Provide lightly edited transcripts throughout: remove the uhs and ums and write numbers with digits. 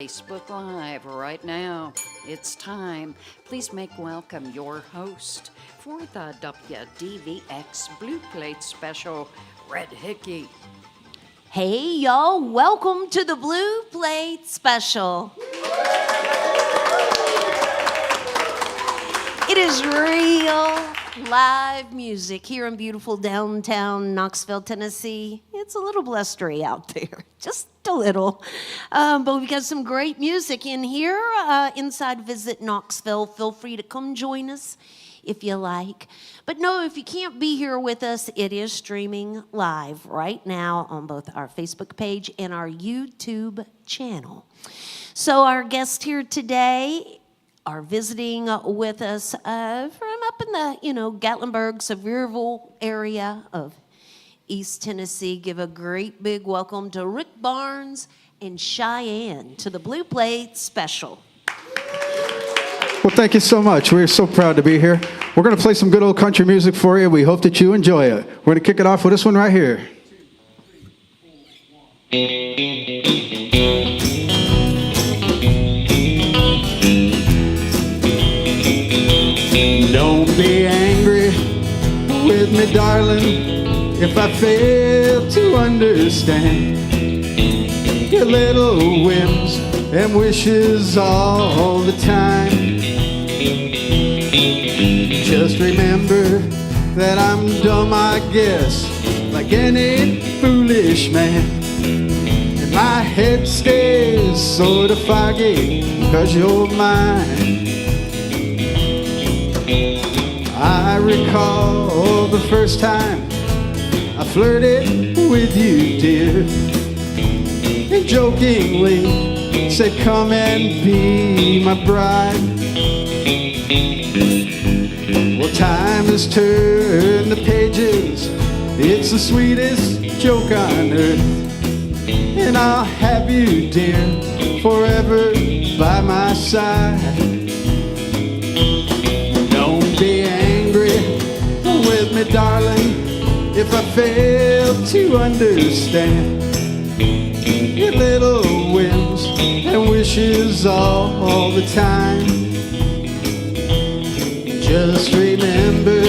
Facebook Live right now. It's time. Please make welcome your host for the WDVX Blue Plate Special, Red Hickey. Hey, y'all. Welcome to the Blue Plate Special. It is real live music here in beautiful downtown Knoxville, Tennessee. It's a little blustery out there, just a little. But we've got some great music in here. Inside Visit Knoxville. Feel free to come join us if you like. But no, if you can't be here with us, it is streaming live right now on both our Facebook page and our YouTube channel. So our guest here today are visiting with us from up in the, Gatlinburg, Sevierville area of East Tennessee. Give a great big welcome to Rick Barnes and Cheyenne to the Blue Plate Special. Well, thank you so much. We're so proud to be here. We're going to play some good old country music for you. We hope that you enjoy it. We're going to kick it off with this one right here. Don't be angry with me, darling, if I fail to understand your little whims and wishes all the time. Just remember that I'm dumb, I guess, like any foolish man. And my head stays sort of foggy 'cause you're mine. I recall the first time I flirted with you, dear, and jokingly said, come and be my bride. Well, time has turned the pages. It's the sweetest joke on earth, and I'll have you, dear, forever by my side. Don't be angry with me, darling, if I fail to understand your little whims and wishes all the time. Just remember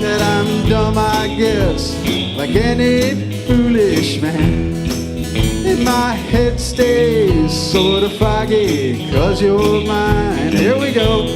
that I'm dumb, I guess, like any foolish man. And my head stays sort of foggy 'cause you're mine. Here we go.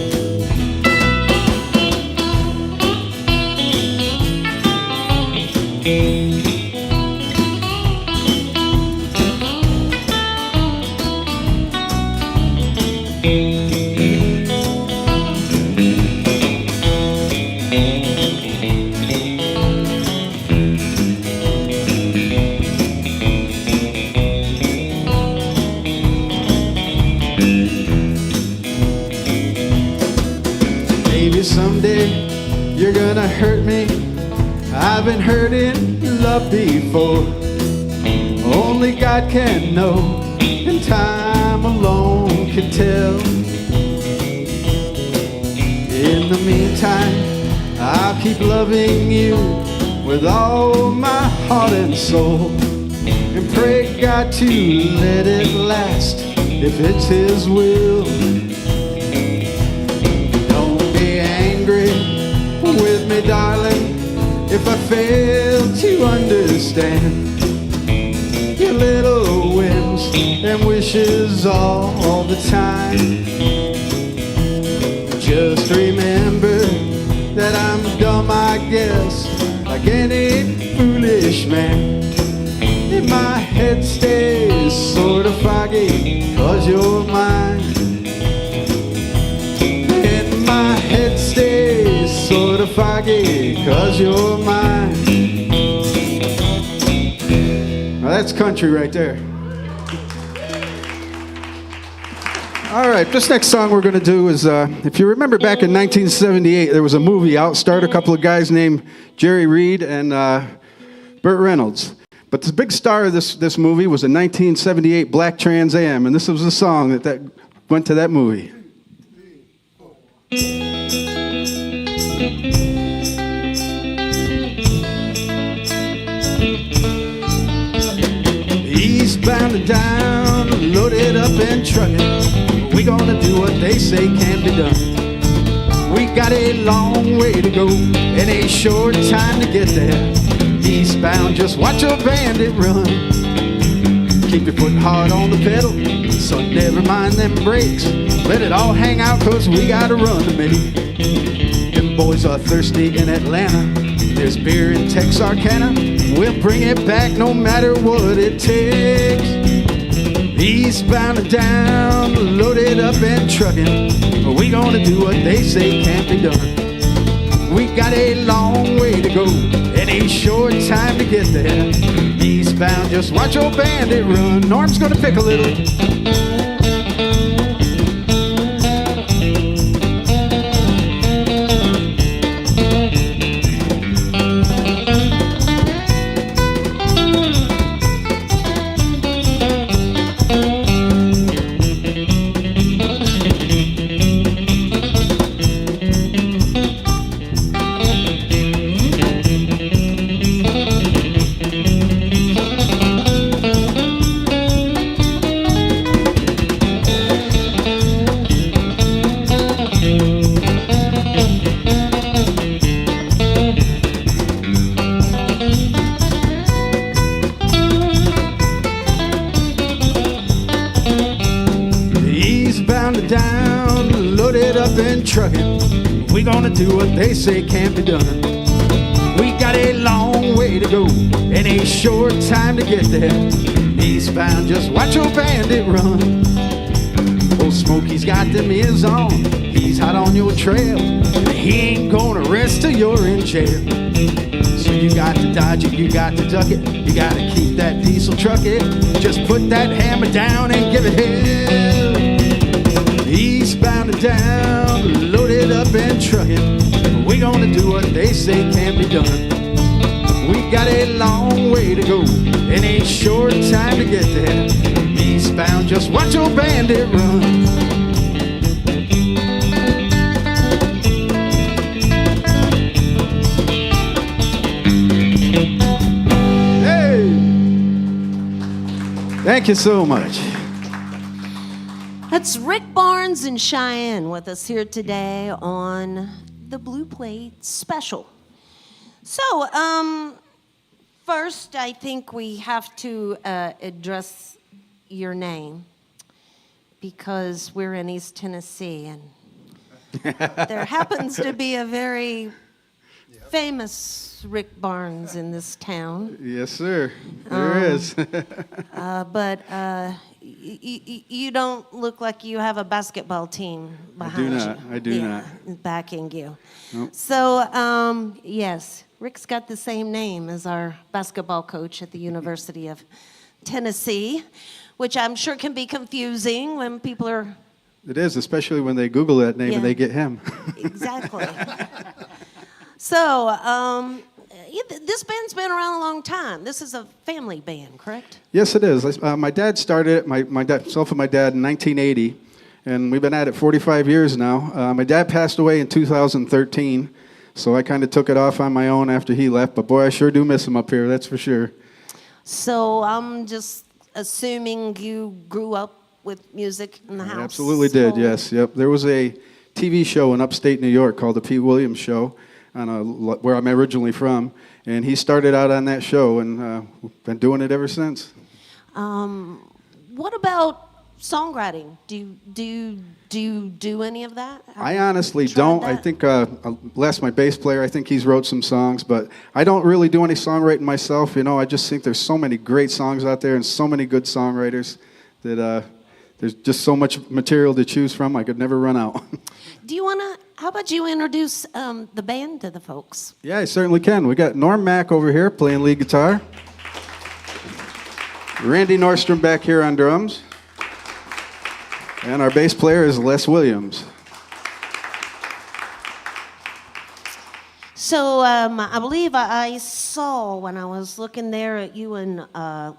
Maybe someday you're gonna hurt me. I've been hurt in love before. Only God can know, and time alone can tell. In the meantime, I'll keep loving you with all my heart and soul, and pray God to let it last if it's His will. Don't be angry with me, darling, if I fail to understand your little whims and wishes all the time. Just remember that I'm dumb, I guess, like any foolish man. And my head stays sort of foggy 'cause you're mine. And my head stays sort of foggy 'cause you're mine. Now that's country right there. All right, this next song we're going to do is, if you remember back in 1978, there was a movie out, starred a couple of guys named Jerry Reed and Burt Reynolds. But the big star of this movie was a 1978 black Trans Am, and this was a song that went to that movie. Eastbound and down, loaded up up and trucking. We gonna do what they say can be done. We got a long way to go and a short time to get there. Eastbound, just watch a bandit run. Keep your foot hard on the pedal, so never mind them brakes. Let it all hang out, cause we gotta run to make. Them boys are thirsty in Atlanta. There's beer in Texarkana. We'll bring it back no matter what it takes. Eastbound and down, loaded up and trucking. We gonna do what they say can't be done. We got a long way to go and a short time to get there. Eastbound, just watch old bandit run. Norm's gonna pick a little. Down, loaded up and trucking. We gonna do what they say can't be done. We got a long way to go and a short time to get there. Eastbound, just watch your bandit run. Old Smokey's got them ears on. He's hot on your trail. He ain't gonna rest till you're in jail. So you got to dodge it, you got to duck it. You gotta keep that diesel trucking. Just put that hammer down and give it hell. Eastbound and down, loaded up and trucking. We gonna do what they say can be done. We got a long way to go and a short time to get there. Eastbound, just watch your bandit run. Hey! Thank you so much. That's Rick Barnes and Cheyenne with us here today on the Blue Plate Special. So, first, I think we have to address your name because we're in East Tennessee, and there happens to be a very famous Rick Barnes in this town. Yes, sir. There is. But you don't look like you have a basketball team behind you. I do not. Backing you. Nope. So, yes, Rick's got the same name as our basketball coach at the University of Tennessee, which I'm sure can be confusing when people are... It is, especially when they Google that name and they get him. Exactly. So, this band's been around a long time. This is a family band, correct? Yes, it is. My dad started it, myself and my dad, in 1980, and we've been at it 45 years now. My dad passed away in 2013, so I kind of took it off on my own after he left, but boy, I sure do miss him up here, that's for sure. So I'm just assuming you grew up with music in the house? I absolutely did, yes. Yep. There was a TV show in upstate New York called The Pete Williams Show, where I'm originally from, and he started out on that show, and we've been doing it ever since. What about songwriting? Do you do any of that? I honestly don't. I think Les, my bass player, I think he's wrote some songs, but I don't really do any songwriting myself. You know, I just think there's so many great songs out there and so many good songwriters that there's just so much material to choose from. I could never run out. Do you want to? How about you introduce the band to the folks? Yeah, I certainly can. We got Norm Mack over here playing lead guitar. Randy Nordstrom back here on drums. And our bass player is Les Williams. So I believe I saw when I was looking there at you and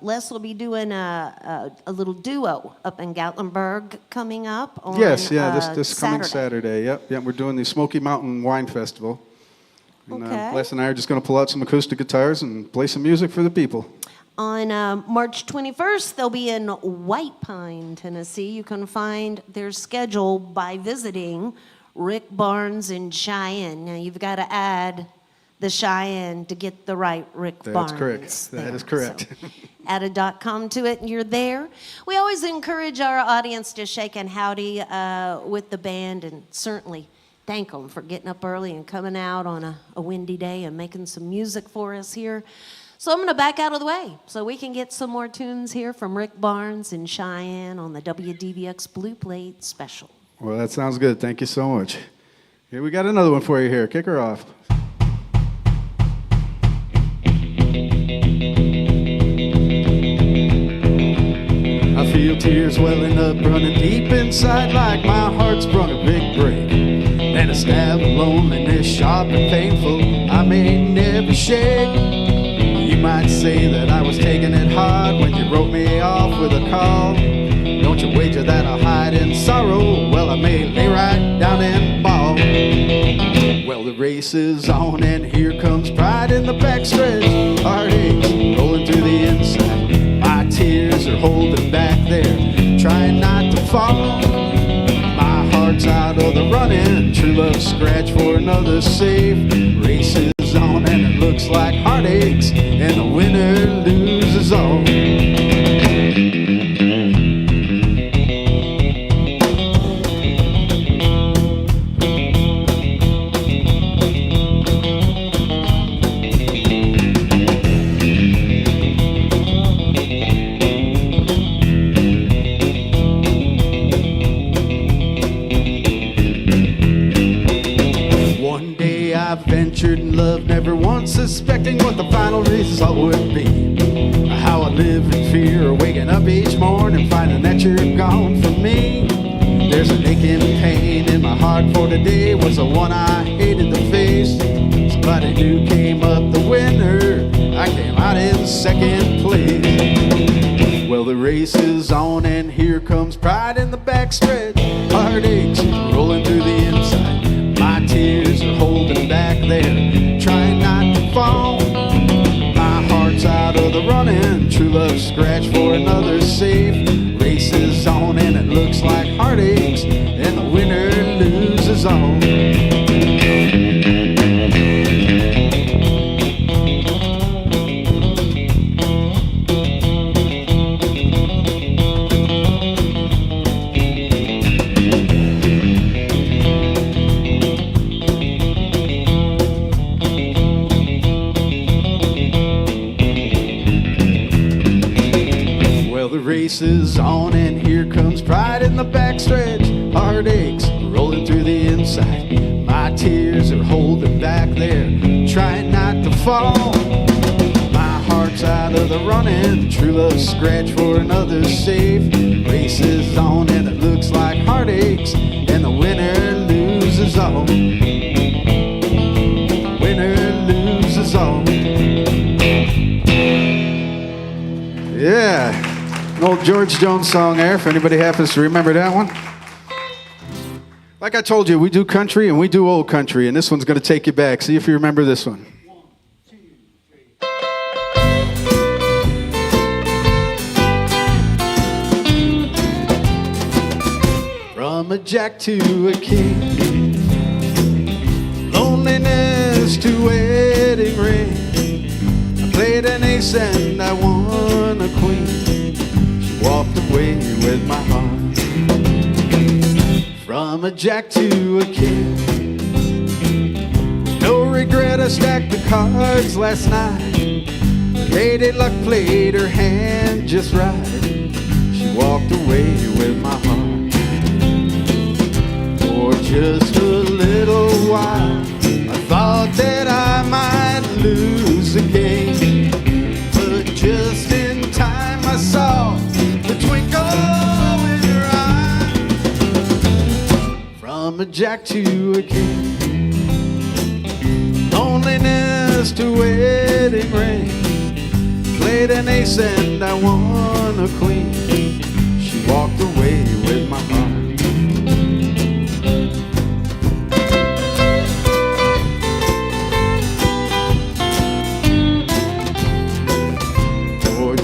Les will be doing a little duo up in Gatlinburg coming up on Yes, yeah, this Saturday. coming Saturday. Yep, we're doing the Smoky Mountain Wine Festival. And, Okay. Les and I are just going to pull out some acoustic guitars and play some music for the people. On March 21st, they'll be in White Pine, Tennessee. You can find their schedule by visiting Rick Barnes in Cheyenne. Now, you've got to add the Cheyenne to get the right Rick Barnes. That's correct. That is correct. So, add a .com to it, and you're there. We always encourage our audience to shake and howdy with the band, and certainly thank them for getting up early and coming out on a windy day and making some music for us here. So I'm going to back out of the way so we can get some more tunes here from Rick Barnes and Cheyenne on the WDVX Blue Plate Special. Well, that sounds good. Thank you so much. Here, we got another one for you here. Kick her off. I feel tears welling up, running deep inside like my heart's sprung a big break. And a stab of loneliness, sharp and painful, I may never shake. You might say that I was taking it hard when you wrote me off with a call. Don't you wager that I'll hide in sorrow? Well, I may lay right down and bawl. Well, the race is on and here comes pride in the backstretch. Heartaches rolling through the inside. My tears are holding back there, trying not to fall. My heart's out of the running, true love scratch for another save. Race is on and it looks like heartaches, and the winner loses all. Ventured in love, never once suspecting what the final result would be. How I live in fear, waking up each morning, finding that you're gone from me. There's an aching pain in my heart, for today was the one I hated to face. Somebody new came up the winner, I came out in second place. Well, the race is on and here comes pride in the backstretch. Heartaches rolling through the inside. My tears are holding back there, trying not to fall. My heart's out of the running, true love scratch for another save. Race is on and it looks like heartaches, and the winner loses all. Race is on and here comes pride in the backstretch. Heartaches rolling through the inside. My tears are holding back there, trying not to fall. My heart's out of the running, true love scratch for another save. Race is on and it looks like heartaches, and the winner loses all. Winner loses all. Yeah. An old George Jones song there, if anybody happens to remember that one. Like I told you, we do country and we do old country, and this one's going to take you back. See if you remember this one. 1, 2, 3. From a jack to a king, loneliness to wedding ring. I played an ace and I won a queen. Walked away with my heart. From a jack to a king, no regret, I stacked the cards last night. Lady Luck played her hand just right. She walked away with my heart. For just a little while, I thought that I might lose the game. But just in time I saw the twinkle in your eye. From a jack to a king, loneliness to wedding ring. Played an ace and I won a queen. She walked away with my heart. For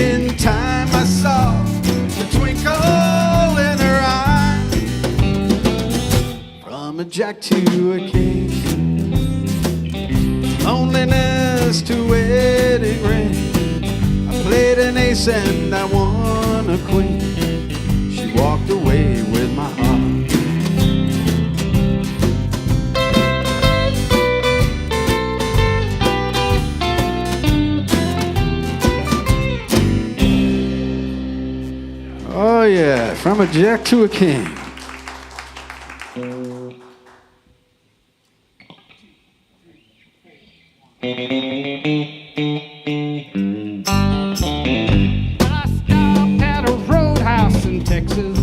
in time I saw the twinkle in her eye. From a jack to a king, loneliness to wedding ring. I played an ace and I won a queen. She walked away with my heart. Oh yeah, from a jack to a king. I stopped at a roadhouse in Texas.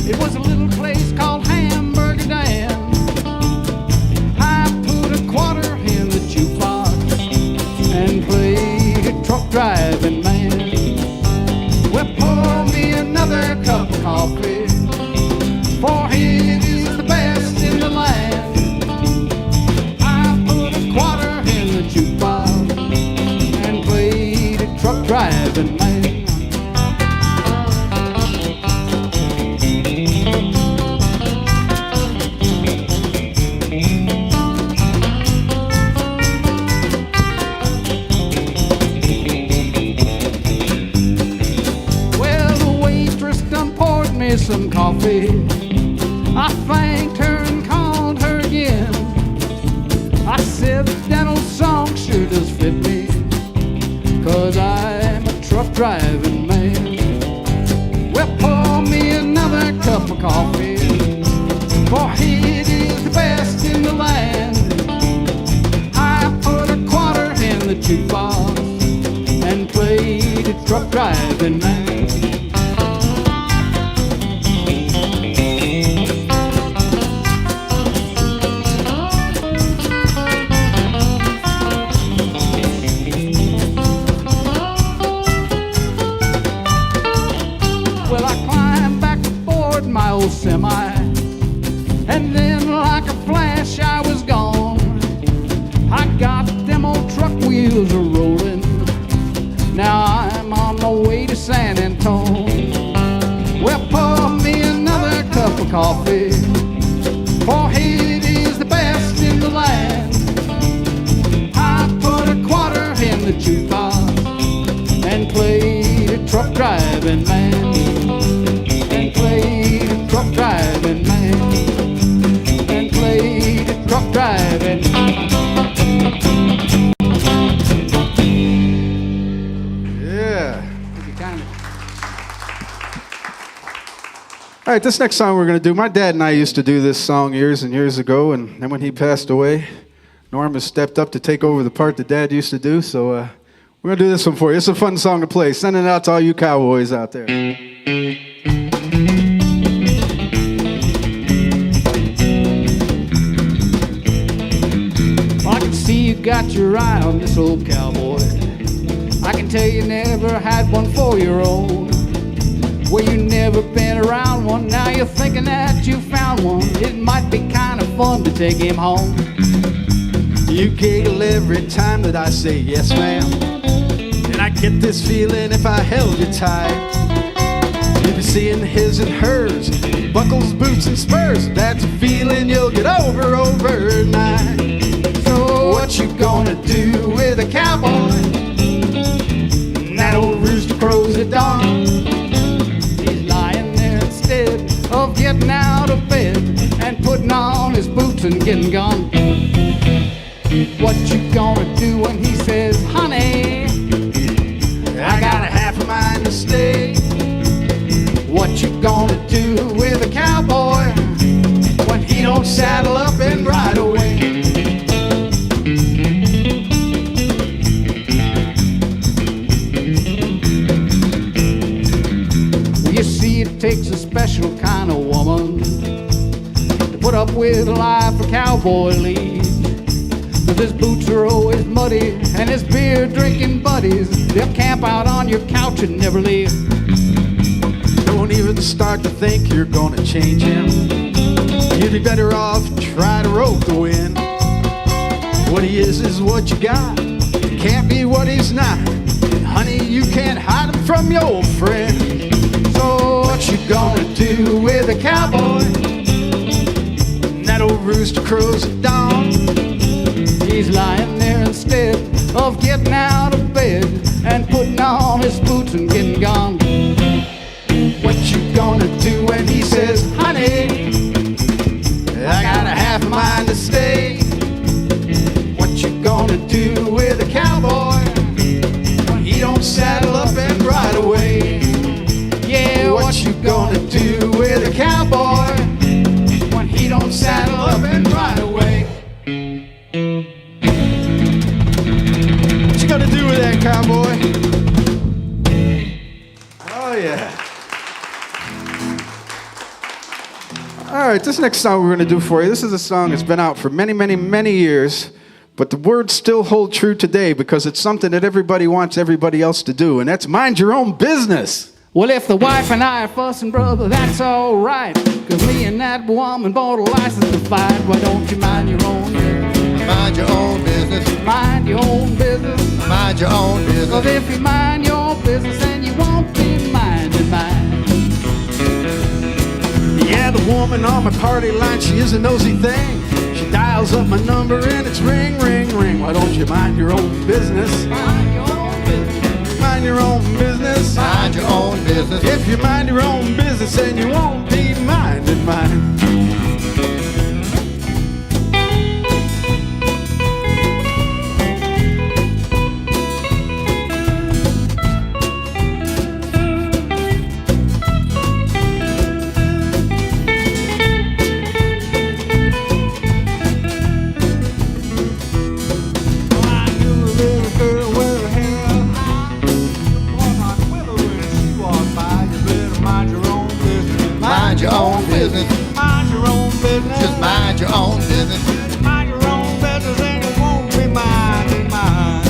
It was a little place called Hamburger Dan. I put a quarter in the jukebox and played a truck driving man. Well, pour me another cup of coffee, for it is the best in the land. I put a quarter in the jukebox and played a truck driving man. Well, the waitress done poured me some coffee. I thanked her and called her again. I said that old song sure does fit me, 'cause I'm a truck driving man. Well, pour me another cup of coffee, for it is the best in the land. I put a quarter in the jukebox and played a truck driving man. Well, I climbed back aboard my old semi, and then like a flash I was gone. I got them old truck wheels a-rolling. Now I'm on my way to San Antone. Well, pour me another cup of coffee, for it is the best in the land. I put a quarter in the jukebox and played a truck driving man. And played a truck driving man. And played a truck driving man. Yeah. All right, this next song we're going to do, my dad and I used to do this song years and years ago, and then when he passed away, Norm has stepped up to take over the part that Dad used to do, so we're going to do this one for you. It's a fun song to play. Send it out to all you cowboys out there. I can see you got your eye on this old cowboy. I can tell you never had one for your own. Well, you never been around one, now you're thinking that you found one. It might be kind of fun to take him home. You giggle every time that I say yes, ma'am. And I get this feeling if I held you tight. You'll be seeing his and hers, buckles, boots, and spurs. That's a feeling you'll get over overnight. So what you gonna do with a cowboy? And that old rooster crows at dawn. He's lying there instead of getting out of bed and putting on his boots and getting gone. What you gonna do when he says, honey, I got a half a mind to stay. what you gonna do with a cowboy when he don't saddle up and ride away? Well, you see, it takes a special kind of woman to put up with life a cowboy leads. 'Cause his boots are always muddy and his beer drinking buddies, they'll camp out on your couch and never leave. Don't even start to think you're gonna change him. You'd be better off try to rope the wind. What he is what you got. It can't be what he's not. And honey, you can't hide them from your old friend. So what you gonna do with a cowboy? And that old rooster crows at dawn. He's lying there instead of getting out of bed and putting on his boots and getting gone. What you gonna do when he says, honey, I got a half a mind to stay? What you gonna do with a cowboy when he don't saddle up and ride away? Yeah, what you gonna do with a cowboy when he don't saddle up and ride away? What you gonna do with that cowboy? Oh yeah. All right, this next song we're going to do for you, this is a song that's been out for many, many, many years, but the words still hold true today because it's something that everybody wants everybody else to do, and that's mind your own business. Well, if the wife and I are fussing, brother, that's all right. 'Cause me and that woman bought a license to fight. Why don't you mind your own business? Mind your own business. Mind your own business. Mind your own 'Cause business. if you mind your own business, then you won't be minding mine. Yeah, the woman on my party line, she is a nosy thing. She dials up my number and it's ring, ring, ring. Why don't you mind your own business? Mind your own business. Mind your own business. Mind your own business. If you mind your own business, then you won't be minding mine. Mind your own business. Mind your own business. Just mind your own business. Mind your own business and you won't be minding mine.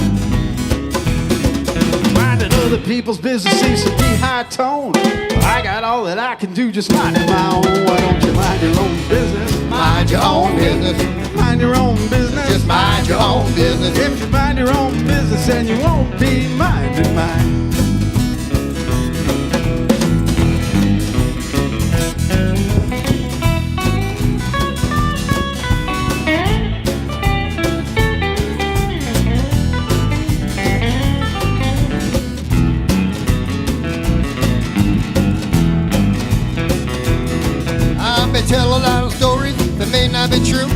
Minding other people's business seems to be high tone. Well, I got all that I can do, just minding my own. Why don't you mind your own business? Mind your own business. Mind your own business. Just mind your own business. If you mind your own business, then you won't be minding mine. I may tell a lot of stories that may not be true,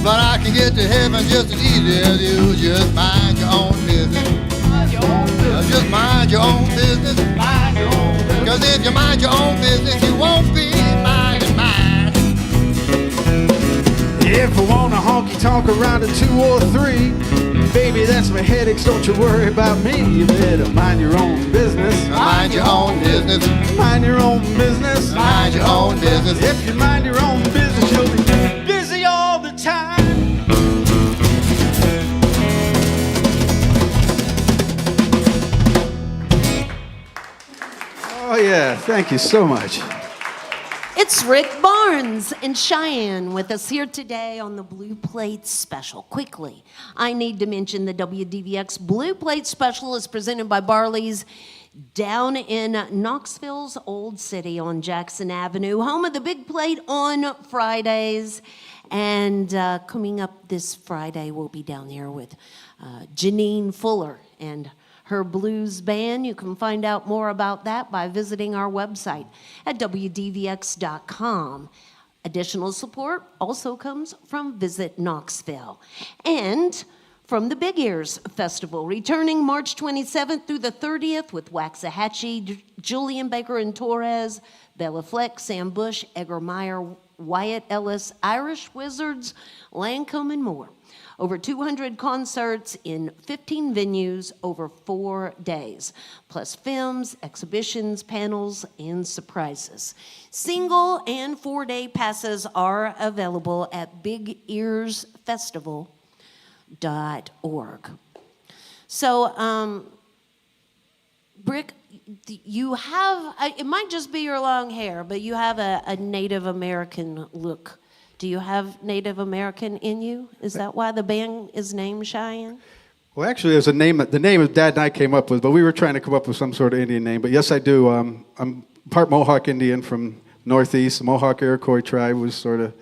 but I can get to heaven just as easy as you. Just mind your own business. Mind your own business. Just mind your own business. Mind your own business. 'Cause if you mind your own business, you won't be minding mine. If I want a honky tonk around a 2 or 3, baby, that's my headaches. Don't you worry about me. You better mind your own business. Mind your own business. Mind your own business. Mind your own business. If you mind your own business, you'll be busy all the time. Oh, yeah. Thank you so much. It's Rick Barnes in Cheyenne with us here today on the Blue Plate Special. Quickly, I need to mention the WDVX Blue Plate Special is presented by Barley's down in Knoxville's Old City on Jackson Avenue, home of the Big Plate on Fridays. And coming up this Friday, we'll be down there with Janine Fuller and her blues band. You can find out more about that by visiting our website at WDVX.com. Additional support also comes from Visit Knoxville. And from the Big Ears Festival, returning March 27th through the 30th with Waxahachie, Julian Baker and Torres, Bella Fleck, Sam Bush, Edgar Meyer, Wyatt Ellis, Irish Wizards, Lancome, and more. Over 200 concerts in 15 venues over 4 days, plus films, exhibitions, panels, and surprises. Single and 4-day passes are available at bigearsfestival.org. So, Brick, you have, it might just be your long hair, but you have a Native American look. Do you have Native American in you? Is that why the band is named Cheyenne? Well, actually, there's a name. The name Dad and I came up with, but we were trying to come up with some sort of Indian name. But yes, I do. I'm part Mohawk Indian from Northeast. The Mohawk Iroquois tribe was sort of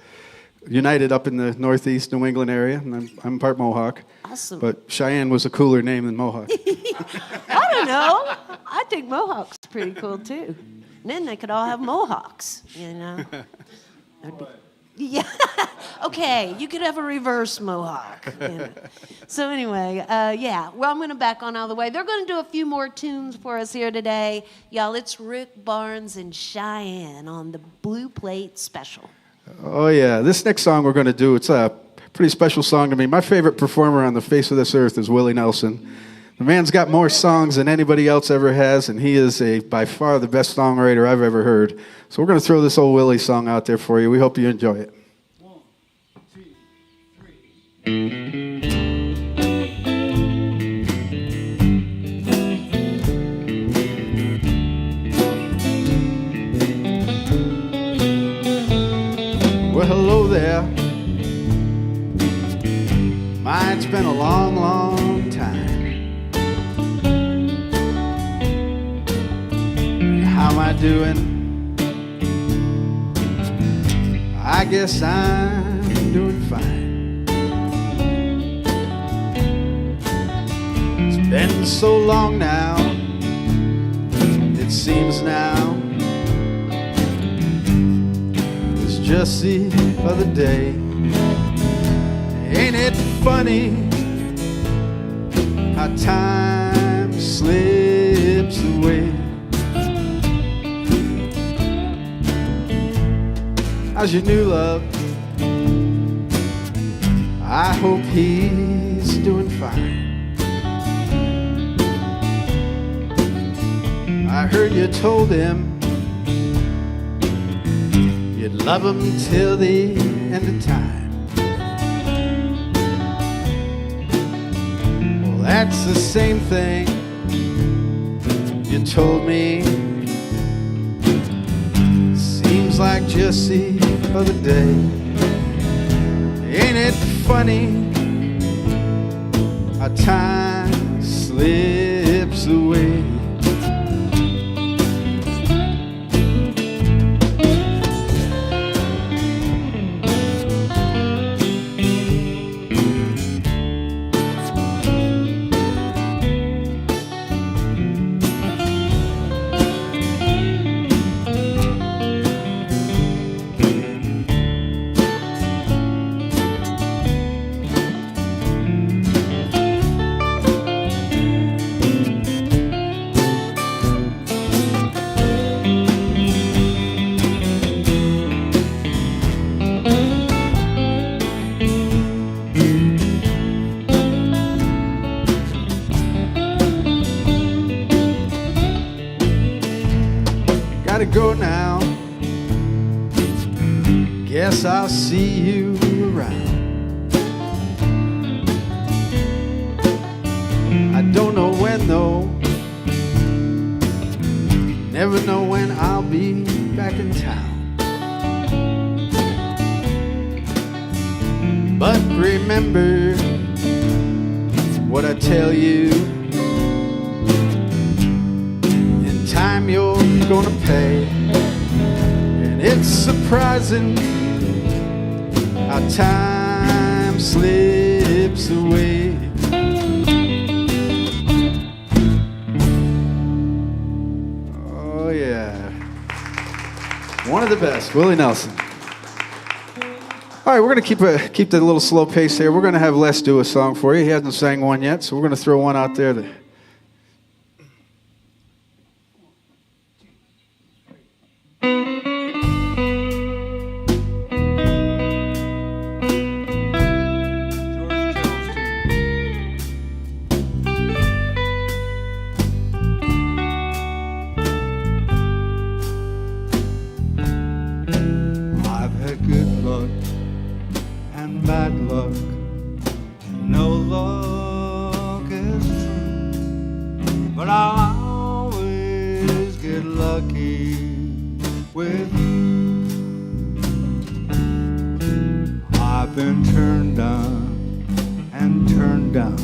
united up in the Northeast New England area, and I'm part Mohawk. Awesome. But Cheyenne was a cooler name than Mohawk. I don't know. I think Mohawk's pretty cool too. And then they could all have Mohawks, you know. That'd be, yeah. Okay, you could have a reverse Mohawk. You know. So anyway, yeah. Well, I'm going to back on all the way. They're going to do a few more tunes for us here today. Y'all, it's Rick Barnes and Cheyenne on the Blue Plate Special. Oh, yeah. This next song we're going to do, it's a pretty special song to me. My favorite performer on the face of this earth is Willie Nelson. The man's got more songs than anybody else ever has, and he is by far the best songwriter I've ever heard. So we're going to throw this old Willie song out there for you. We hope you enjoy it. 1, 2, 3. Well, hello there. Mine's been a long, long time. How am I doing? I guess I'm doing fine. It's been so long now, it seems now it's just the other day. Ain't it funny how time slips away? How's your new love? I hope he's doing fine. I heard you told him you'd love him till the end of time. Well, that's the same thing you told me. Seems like just the other day. Ain't it funny how time slips away? Gotta go now. Guess I'll see you around. I don't know when though. Never know when I'll be back in town. But remember what I tell you. In time you're gonna pay. And it's surprising how time slips away. Oh yeah, one of the best, Willie Nelson. All right, we're gonna keep the little slow pace here. We're gonna have Les do a song for you. He hasn't sang one yet, so we're gonna throw one out there. Good luck and bad luck, no luck is true, but I'll always get lucky with you. I've been turned down and turned down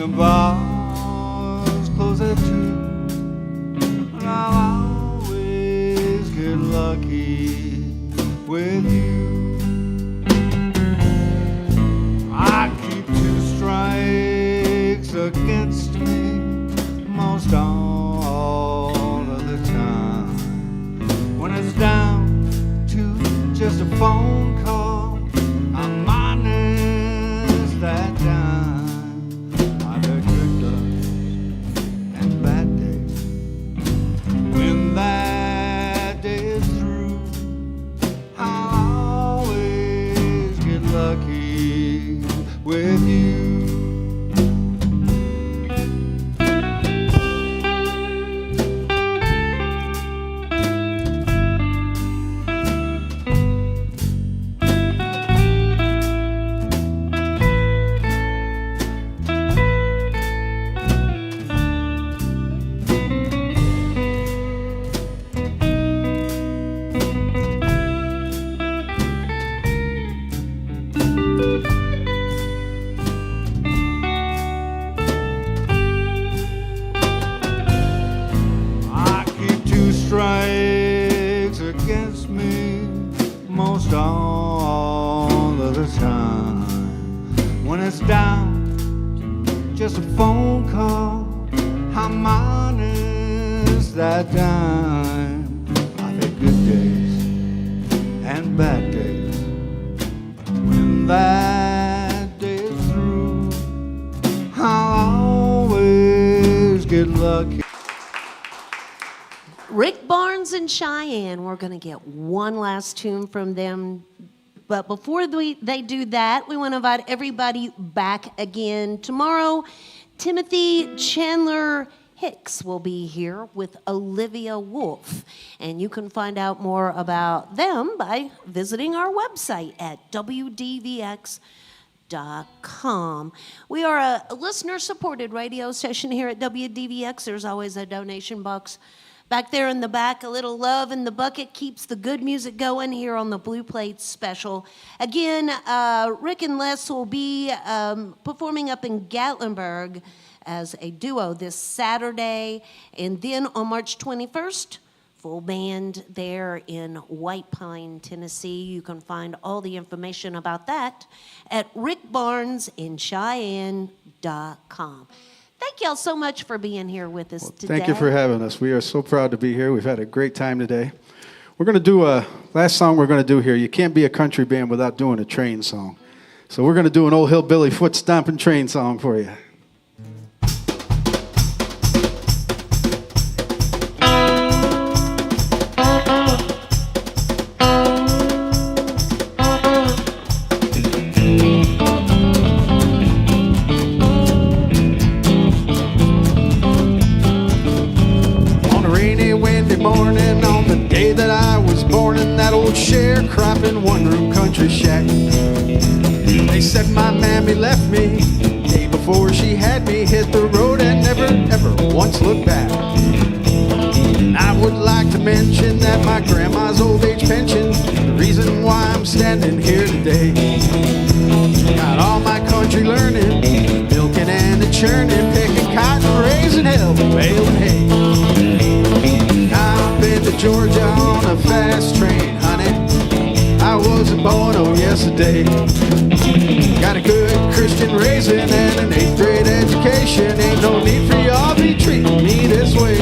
the bars close at 2. I'll always get lucky with you. I keep 2 strikes against me most all of the time. When it's down to just a phone call, I'm minus that dime. I've had good days and bad days. When that day is through, I'll always get lucky with you. Strikes against me most all of the time. When it's down, just a phone call, I'm minus that dime. I've had good days and bad days. When that day is through, I'll always get lucky. Rick Barnes and Cheyenne, we're going to get one last tune from them. But before they do that, we want to invite everybody back again. Tomorrow, Timothy Chandler Hicks will be here with Olivia Wolfe. And you can find out more about them by visiting our website at WDVX.com. We are a listener-supported radio station here at WDVX. There's always a donation box back there in the back. A little love in the bucket keeps the good music going here on the Blue Plate Special. Again, Rick and Les will be performing up in Gatlinburg as a duo this Saturday. And then on March 21st, full band there in White Pine, Tennessee. You can find all the information about that at rickbarnesandcheyenne.com. Thank y'all so much for being here with us today. Thank you for having us. We are so proud to be here. We've had a great time today. We're going to do a last song we're going to do here. You can't be a country band without doing a train song. So we're going to do an old hillbilly foot stomping train song for you. Morning on the day that I was born in that old sharecropping one-room country shack. They said my mammy left me day before she had me, hit the road and never ever once looked back. And I would like to mention that my grandma's old age pension, the reason why I'm standing here today. Got all my country learning, milking and a churning, picking cotton, raising hell, baling hay. I've been to Georgia on a fast train, honey. I wasn't born, oh yesterday. Got a good Christian raising and an 8th grade education. Ain't no need for y'all be treating me this way.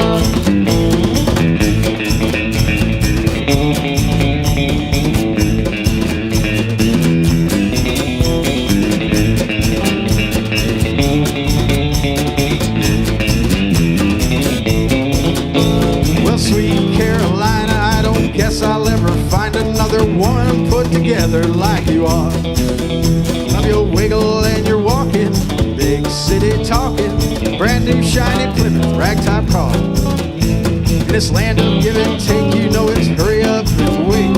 I'll ever find another one put together like you are. Love your wiggle and your walking, big city talking, brand new shiny Plymouth ragtop car. In this land of give and take, you know it's hurry up and wait.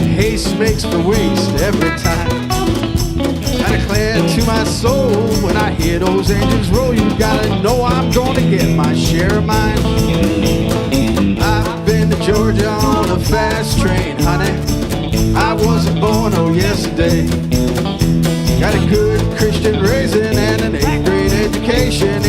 Haste makes for waste every time. I declare to my soul when I hear those engines roll, you gotta know I'm gonna get my share of mine. I've been to Georgia on a fast train, honey. I wasn't born, oh yesterday. Got a good Christian raising and an 8th grade education.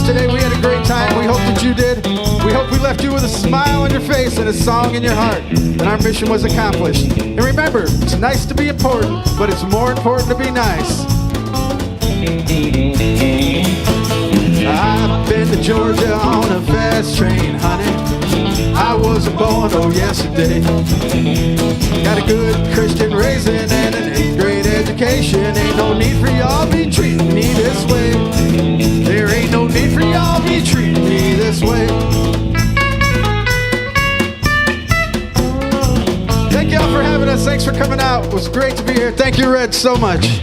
us today. We had a great time. We hope that you did. We hope we left you with a smile on your face and a song in your heart. And our mission was accomplished. And remember, it's nice to be important, but it's more important to be nice. I've been to Georgia on a fast train, honey. I wasn't born, oh, yesterday. Got a good Christian raising and an 8th grade education. Ain't no need for y'all be treating me this way. There ain't no need for y'all be treating me this way. Thank y'all for having us. Thanks for coming out. It was great to be here. Thank you, Red, so much.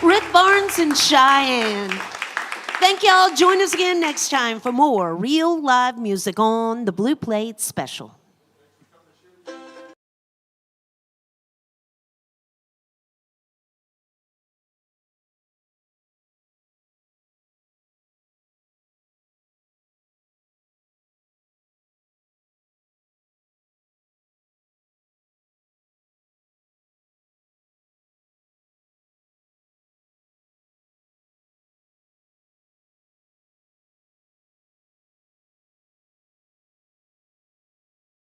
Rick Barnes and Cheyenne. Thank y'all. Join us again next time for more real live music on the Blue Plate Special.